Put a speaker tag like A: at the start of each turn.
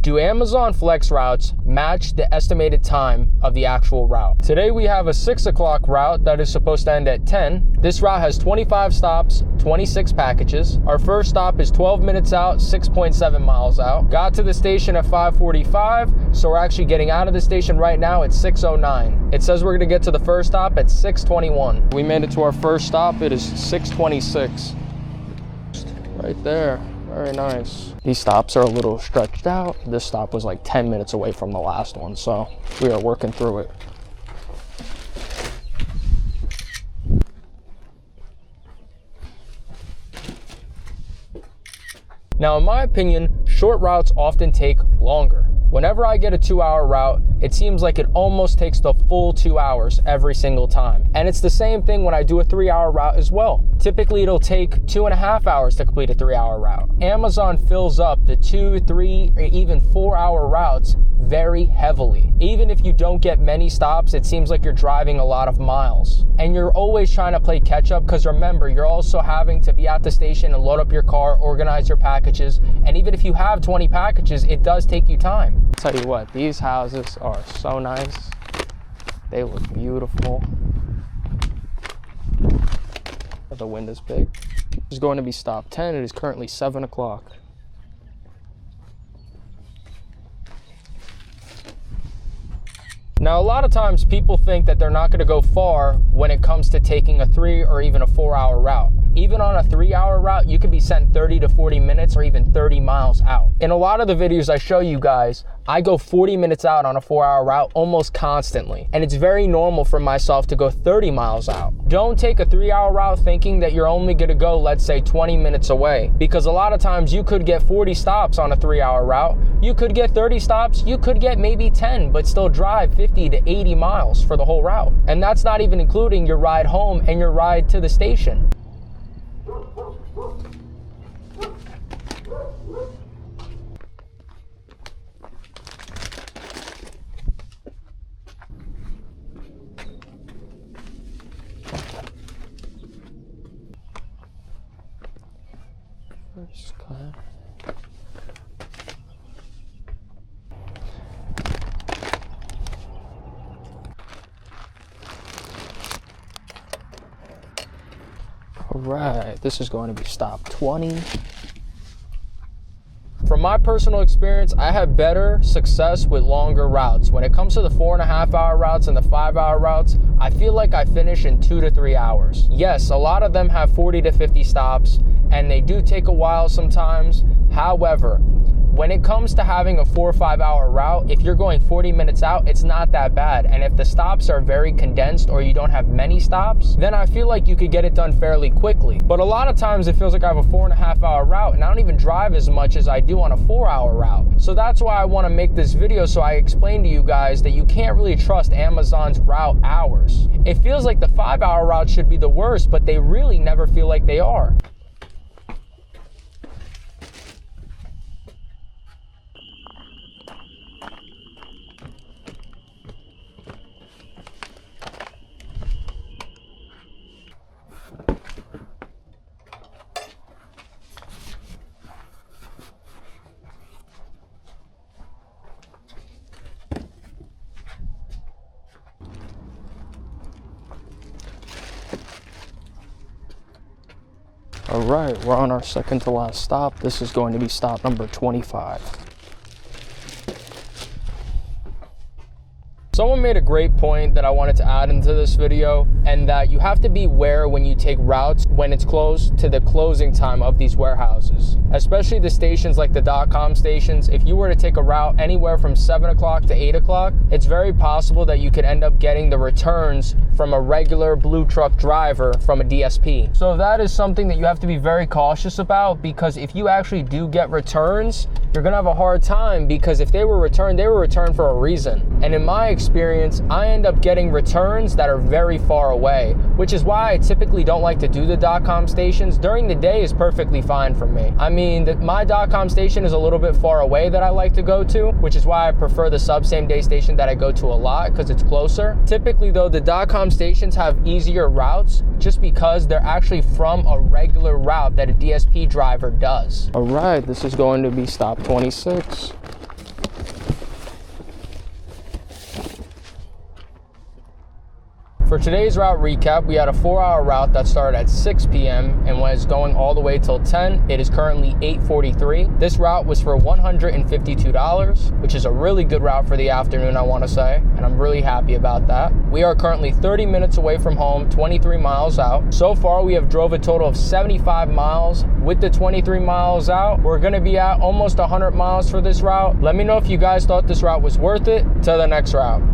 A: Do Amazon Flex routes match the estimated time of the actual route? Today we have a 6 o'clock route that is supposed to end at 10. This route has 25 stops, 26 packages. Our first stop is 12 minutes out, 6.7 miles out. Got to the station at 5:45, so we're actually getting out of the station right now at 6:09. It says we're gonna get to the first stop at 6:21. We made it to our first stop. It is 6:26. Right there. Very nice. These stops are a little stretched out. This stop was like 10 minutes away from the last one, so we are working through it. Now, in my opinion, short routes often take longer. Whenever I get a 2-hour route, it seems like it almost takes the full 2 hours every single time. And it's the same thing when I do a 3-hour route as well. Typically, it'll take 2.5 hours to complete a 3-hour route. Amazon fills up the 2, 3, or even 4-hour routes very heavily. Even if you don't get many stops, it seems like you're driving a lot of miles. And you're always trying to play catch up because remember, you're also having to be at the station and load up your car, organize your packages. And even if you have 20 packages, it does take you time. I'll tell you what, these houses are so nice. They look beautiful. The wind is big. This is going to be stop 10. It is currently 7 o'clock. Now, a lot of times people think that they're not going to go far when it comes to taking a 3 or even a 4-hour route. Even on a 3-hour route, you could be sent 30 to 40 minutes or even 30 miles out. In a lot of the videos I show you guys, I go 40 minutes out on a 4-hour route almost constantly. And it's very normal for myself to go 30 miles out. Don't take a 3-hour route thinking that you're only gonna go, let's say, 20 minutes away. Because a lot of times you could get 40 stops on a 3-hour route. You could get 30 stops, you could get maybe 10, but still drive 50 to 80 miles for the whole route. And that's not even including your ride home and your ride to the station. All right, this is going to be stop 20. From my personal experience, I have better success with longer routes. When it comes to the 4.5-hour routes and the 5-hour routes, I feel like I finish in 2 to 3 hours. Yes, a lot of them have 40 to 50 stops, and they do take a while sometimes. However, when it comes to having a 4 or 5-hour route, if you're going 40 minutes out, it's not that bad. And if the stops are very condensed or you don't have many stops, then I feel like you could get it done fairly quickly. But a lot of times it feels like I have a 4.5-hour route and I don't even drive as much as I do on a 4-hour route. So that's why I want to make this video, so I explain to you guys that you can't really trust Amazon's route hours. It feels like the 5-hour route should be the worst, but they really never feel like they are. All right, we're on our second to last stop. This is going to be stop number 25. Someone made a great point that I wanted to add into this video, and that you have to beware when you take routes when it's close to the closing time of these warehouses. Especially the stations like the .com stations. If you were to take a route anywhere from 7 o'clock to 8 o'clock, it's very possible that you could end up getting the returns from a regular blue truck driver from a DSP. So that is something that you have to be very cautious about, because if you actually do get returns, you're gonna have a hard time, because if they were returned for a reason. And in my experience, I end up getting returns that are very far away, which is why I typically don't like to do the .com stations. During the day is perfectly fine for me. I mean, my .com station is a little bit far away that I like to go to, which is why I prefer the sub same day station that I go to a lot, because it's closer. Typically though, the .com stations have easier routes just because they're actually from a regular route that a DSP driver does. All right, this is going to be stop 26. For today's route recap, we had a 4-hour route that started at 6 p.m. and was going all the way till 10. It is currently 8:43. This route was for $152, which is a really good route for the afternoon, I want to say, and I'm really happy about that. We are currently 30 minutes away from home, 23 miles out. So far, we have drove a total of 75 miles. With the 23 miles out, we're going to be at almost 100 miles for this route. Let me know if you guys thought this route was worth it. To the next route.